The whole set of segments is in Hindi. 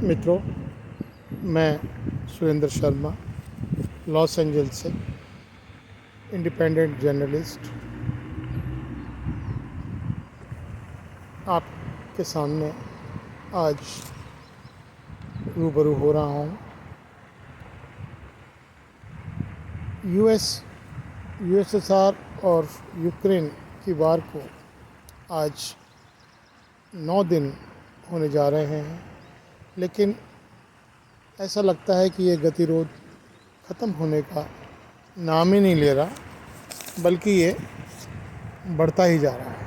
मित्रों, मैं सुरेंद्र शर्मा लॉस एंजल्स से इंडिपेंडेंट जर्नलिस्ट आपके सामने आज रूबरू हो रहा हूँ। यूएसएसआर और यूक्रेन की वार को आज 9 दिन होने जा रहे हैं, लेकिन ऐसा लगता है कि ये गतिरोध ख़त्म होने का नाम ही नहीं ले रहा, बल्कि ये बढ़ता ही जा रहा है।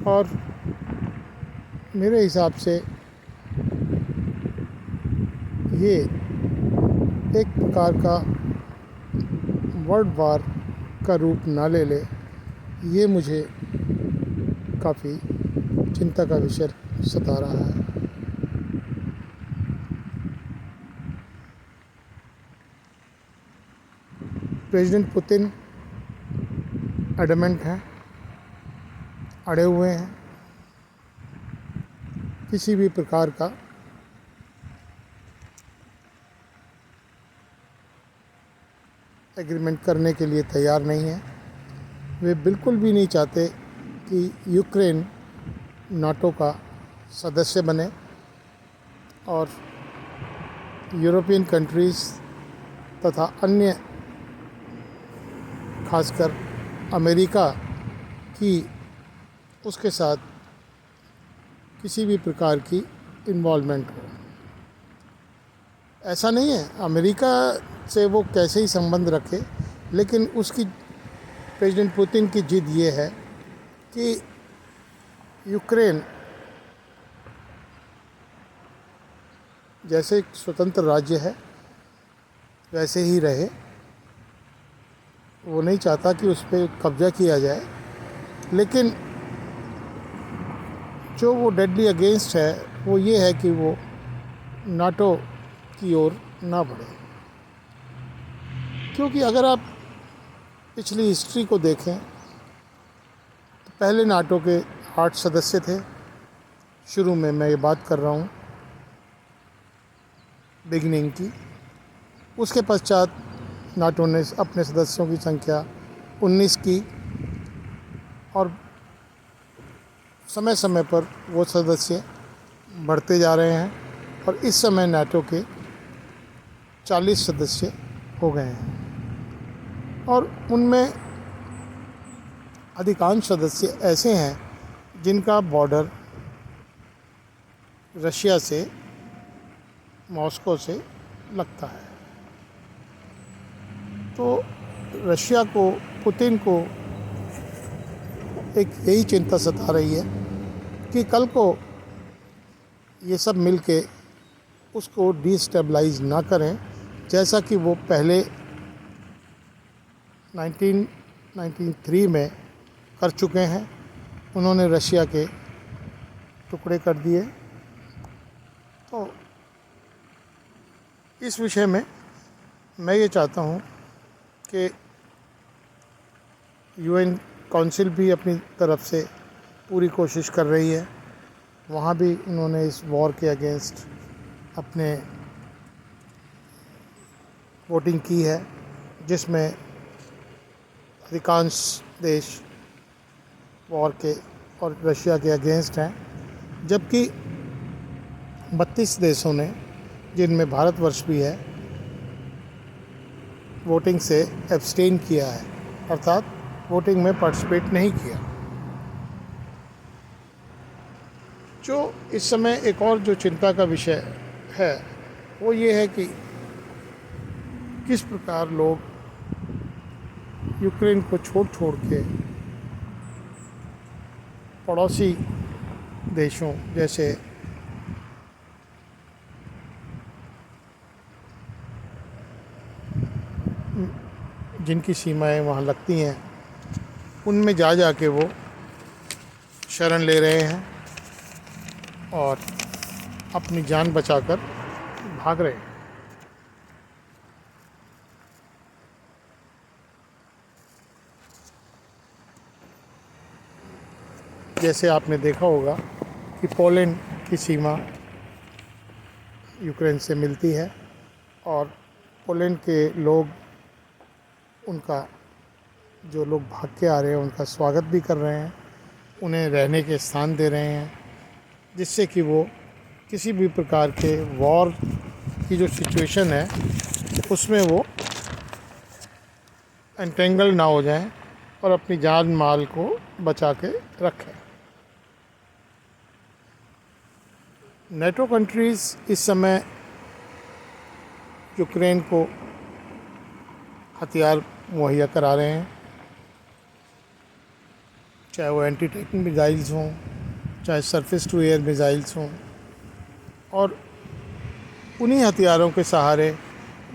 और मेरे हिसाब से ये एक प्रकार का वर्ल्ड वार का रूप ना ले ले, ये मुझे काफ़ी चिंता का विषय सता रहा है। प्रेसिडेंट पुतिन एडमेंट हैं, अड़े हुए हैं, किसी भी प्रकार का एग्रीमेंट करने के लिए तैयार नहीं है। वे बिल्कुल भी नहीं चाहते कि यूक्रेन नाटो का सदस्य बने और यूरोपियन कंट्रीज़ तथा अन्य खासकर अमेरिका की उसके साथ किसी भी प्रकार की इन्वॉल्वमेंट हो। ऐसा नहीं है अमेरिका से वो कैसे ही संबंध रखे, लेकिन उसकी प्रेसिडेंट पुतिन की जिद ये है कि यूक्रेन जैसे एक स्वतंत्र राज्य है वैसे ही रहे। वो नहीं चाहता कि उस पर कब्जा किया जाए, लेकिन जो वो डेडली अगेंस्ट है वो ये है कि वो नाटो की ओर ना बढ़े। क्योंकि अगर आप पिछली हिस्ट्री को देखें तो पहले नाटो के 8 सदस्य थे। शुरू में मैं ये बात कर रहा हूँ बिगिनिंग की। उसके पश्चात नाटो ने अपने सदस्यों की संख्या 19 की और समय समय पर वो सदस्य बढ़ते जा रहे हैं और इस समय नाटो के 40 सदस्य हो गए हैं और उनमें अधिकांश सदस्य ऐसे हैं जिनका बॉर्डर रशिया से, मॉस्को से लगता है। तो रशिया को, पुतिन को एक यही चिंता सता रही है कि कल को ये सब मिलके उसको डिस्टेबलाइज ना करें, जैसा कि वो पहले 1993 में कर चुके हैं। उन्होंने रशिया के टुकड़े कर दिए। तो इस विषय में मैं ये चाहता हूँ कि यूएन काउंसिल भी अपनी तरफ से पूरी कोशिश कर रही है। वहाँ भी उन्होंने इस वॉर के अगेंस्ट अपने वोटिंग की है, जिसमें अधिकांश देश वॉर के और रशिया के अगेंस्ट हैं, जबकि 32 देशों ने, जिनमें भारतवर्ष भी है, वोटिंग से एब्सटेन किया है, अर्थात वोटिंग में पार्टिसिपेट नहीं किया। जो इस समय एक और जो चिंता का विषय है वो ये है कि किस प्रकार लोग यूक्रेन को छोड़ के पड़ोसी देशों जैसे जिनकी सीमाएं वहाँ लगती हैं उनमें जा के वो शरण ले रहे हैं और अपनी जान बचाकर भाग रहे हैं। जैसे आपने देखा होगा कि पोलैंड की सीमा यूक्रेन से मिलती है और पोलैंड के लोग उनका, जो लोग भाग के आ रहे हैं उनका स्वागत भी कर रहे हैं, उन्हें रहने के स्थान दे रहे हैं, जिससे कि वो किसी भी प्रकार के वॉर की जो सिचुएशन है उसमें वो एंटेंगल ना हो जाएं और अपनी जान माल को बचा के रखें। नेटो कंट्रीज़ इस समय यूक्रेन को हथियार मुहैया करा रहे हैं, चाहे वो एंटी टैंक मिसाइल्स हों, चाहे सरफेस टू एयर मिसाइल्स हों, और उन्हीं हथियारों के सहारे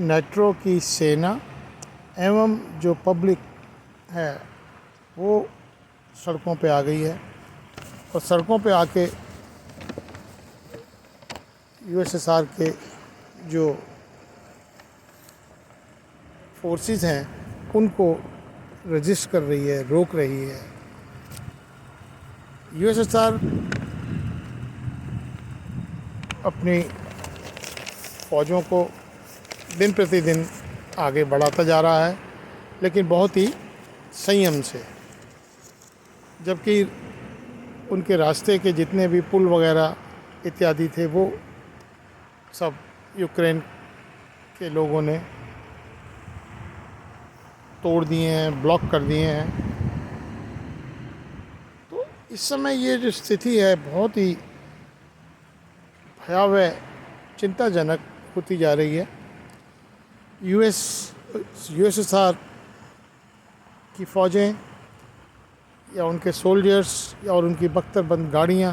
नेटो की सेना एवं जो पब्लिक है वो सड़कों पे आ गई है और सड़कों पे आके यूएसएसआर के जो फोर्सेस हैं उनको रजिस्ट कर रही है, रोक रही है। यूएसएसआर अपनी फ़ौजों को दिन प्रतिदिन आगे बढ़ाता जा रहा है, लेकिन बहुत ही संयम से, जबकि उनके रास्ते के जितने भी पुल वगैरह इत्यादि थे वो सब यूक्रेन के लोगों ने तोड़ दिए हैं, ब्लॉक कर दिए हैं। तो इस समय ये जो स्थिति है बहुत ही भयावह, चिंताजनक होती जा रही है। यूएसएसआर की फ़ौजें या उनके सोल्जर्स और उनकी बख्तरबंद गाड़ियाँ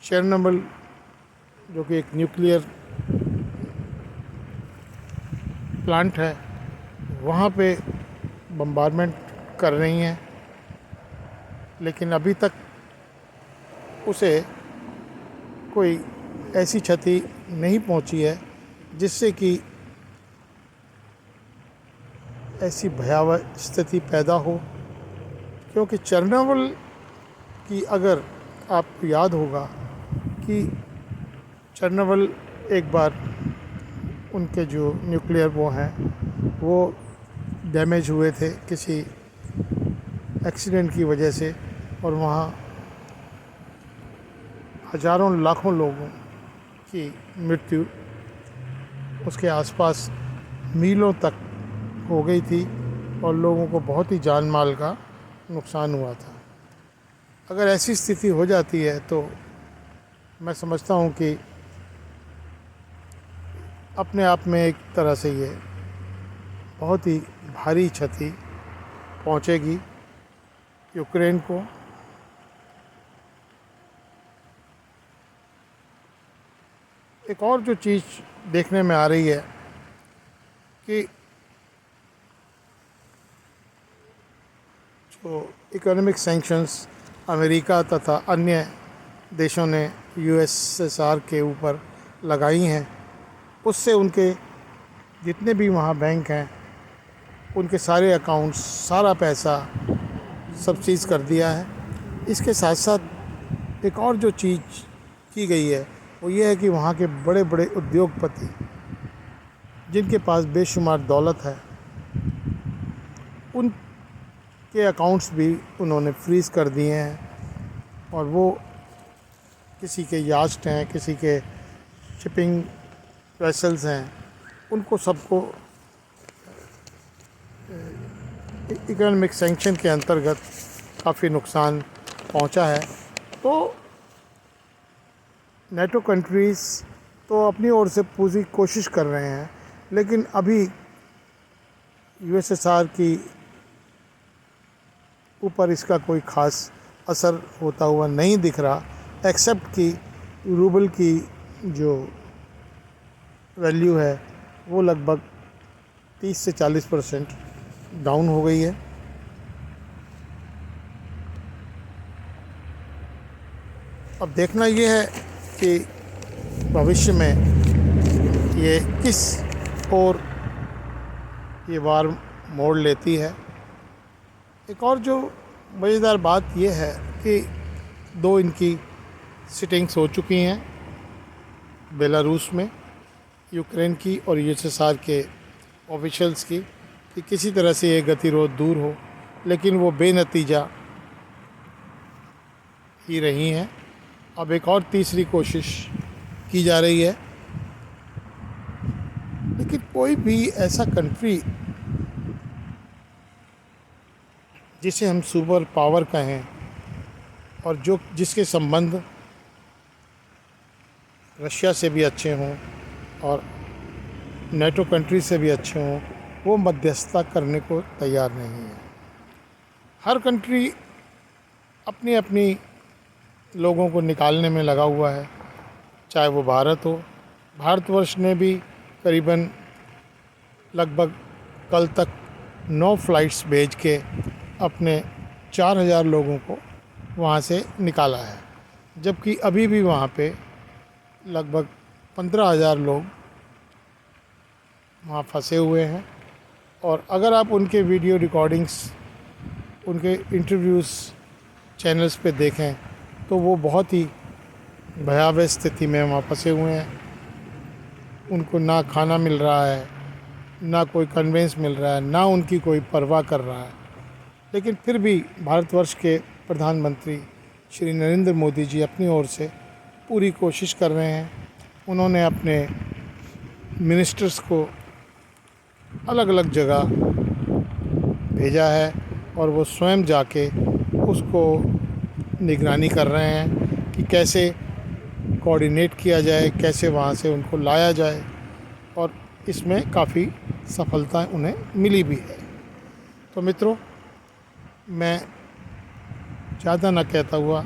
चेरनोबिल, जो कि एक न्यूक्लियर प्लांट है, वहाँ पे बम्बारमेंट कर रही हैं, लेकिन अभी तक उसे कोई ऐसी क्षति नहीं पहुंची है जिससे कि ऐसी भयावह स्थिति पैदा हो। क्योंकि चेरनोबिल की, अगर आपको याद होगा कि चेरनोबिल एक बार उनके जो न्यूक्लियर वो हैं वो डैमेज हुए थे किसी एक्सीडेंट की वजह से, और वहाँ हज़ारों लाखों लोगों की मृत्यु उसके आसपास मीलों तक हो गई थी और लोगों को बहुत ही जान माल का नुकसान हुआ था। अगर ऐसी स्थिति हो जाती है तो मैं समझता हूँ कि अपने आप में एक तरह से ये बहुत ही भारी क्षति पहुँचेगी यूक्रेन को। एक और जो चीज़ देखने में आ रही है कि जो इकोनॉमिक सैंक्शंस अमेरिका तथा अन्य देशों ने यूएसएसआर के ऊपर लगाई हैं, उससे उनके जितने भी वहाँ बैंक हैं उनके सारे अकाउंट्स, सारा पैसा सब चीज़ कर दिया है। इसके साथ साथ एक और जो चीज़ की गई है वो ये है कि वहाँ के बड़े बड़े उद्योगपति जिनके पास बेशुमार दौलत है उनके अकाउंट्स भी उन्होंने फ्रीज़ कर दिए हैं, और वो किसी के यास्ट हैं, किसी के शिपिंग वेसल्स हैं, उनको सबको इकोनॉमिक सैंक्शन के अंतर्गत काफ़ी नुकसान पहुंचा है। तो नेटो कंट्रीज़ तो अपनी ओर से पूरी कोशिश कर रहे हैं, लेकिन अभी यूएसएसआर की ऊपर इसका कोई ख़ास असर होता हुआ नहीं दिख रहा, एक्सेप्ट कि रूबल की जो वैल्यू है वो लगभग 30 से 40% डाउन हो गई है। अब देखना ये है कि भविष्य में ये किस ओर ये वार मोड़ लेती है। एक और जो मज़ेदार बात ये है कि 2 इनकी सिटिंग्स हो चुकी हैं बेलारूस में यूक्रेन की और यूएसएसआर के ऑफिशियल्स की कि किसी तरह से ये गतिरोध दूर हो, लेकिन वो बेनतीजा ही रही हैं। अब एक और तीसरी कोशिश की जा रही है, लेकिन कोई भी ऐसा कंट्री जिसे हम सुपर पावर कहें और जिसके संबंध रशिया से भी अच्छे हों और नेटो कंट्री से भी अच्छे हों, वो मध्यस्थता करने को तैयार नहीं है। हर कंट्री अपनी अपनी लोगों को निकालने में लगा हुआ है, चाहे वो भारत हो। भारतवर्ष ने भी करीबन लगभग कल तक 9 फ्लाइट्स भेज के अपने 4000 लोगों को वहाँ से निकाला है, जबकि अभी भी वहाँ पे लगभग 15,000 लोग वहाँ फंसे हुए हैं। और अगर आप उनके वीडियो रिकॉर्डिंग्स, उनके इंटरव्यूज़ चैनल्स पे देखें तो वो बहुत ही भयावह स्थिति में वहाँ फंसे हुए हैं। उनको ना खाना मिल रहा है, ना कोई कन्वेंस मिल रहा है, ना उनकी कोई परवाह कर रहा है। लेकिन फिर भी भारतवर्ष के प्रधानमंत्री श्री नरेंद्र मोदी जी अपनी ओर से पूरी कोशिश कर रहे हैं। उन्होंने अपने मिनिस्टर्स को अलग अलग जगह भेजा है और वो स्वयं जाके उसको निगरानी कर रहे हैं कि कैसे कोऑर्डिनेट किया जाए, कैसे वहाँ से उनको लाया जाए, और इसमें काफ़ी सफलता उन्हें मिली भी है। तो मित्रों, मैं ज़्यादा ना कहता हुआ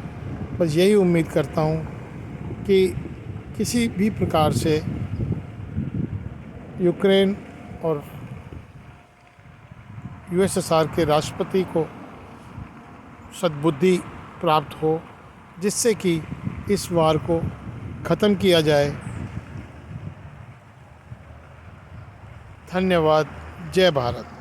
बस यही उम्मीद करता हूँ कि किसी भी प्रकार से यूक्रेन और यूएसएसआर के राष्ट्रपति को सद्बुद्धि प्राप्त हो, जिससे कि इस वार को ख़त्म किया जाए। धन्यवाद। जय भारत।